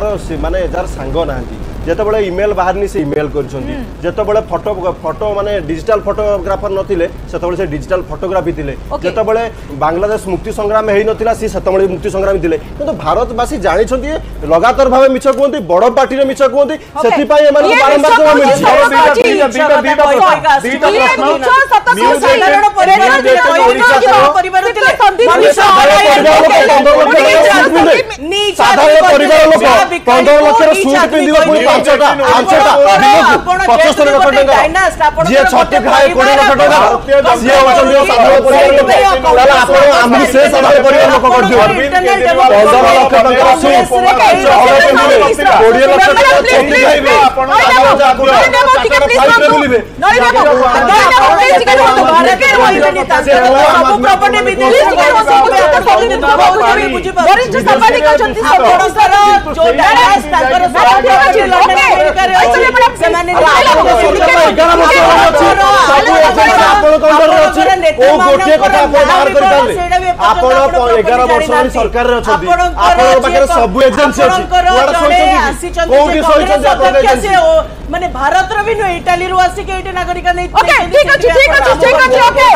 माने जार सांग ना जिते इमेल बाहर से इमेल करते फोटो फोटो माने डिजिटल फोटोग्राफर नथिले से डिजिटल फोटोग्राफी थिले जिते बांग्लादेश मुक्ति संग्राम है नथिला सी सेतबळे मुक्ति संग्राम थिले किंतु भारतवासी जानि छथि लगातार भावे मिछ कहंती बड़ पार्टी रे मिछ कहंती सेति पई एमान बारंबार जमा मिलछि साधारण परिवार लोक 15 लाख सूट पिंदिबो पुनी 5टा 75 लाख टका जे छठी खाए 20 लाख टका जे होचंदी साधारण परिवार लोक ताला आपण आम से साधारण परिवार लोक कर दियो 15 लाख टका सूट 20 लाख टका छठी खाइबे आपण साधारण बुलिबे वरिष्ठ सामाजिक सरकार माने भारत रो भी नो इटाली रो आसी के एटे नागरिक नै ओके ठीक अछि ओके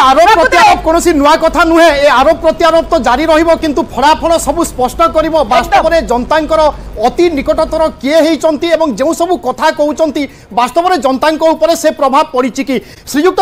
आरोप प्रत्यारोप कौन नुआ कथा नुहे ए आरोप प्रत्यारोप तो जारी रहिबो किंतु फलाफल सब स्पष्ट करिवो वास्तव में जनतांकर अति निकटतर किए होती जो सब कथा कहते वास्तव में जनता से प्रभाव पड़ी कि श्रीयुक्त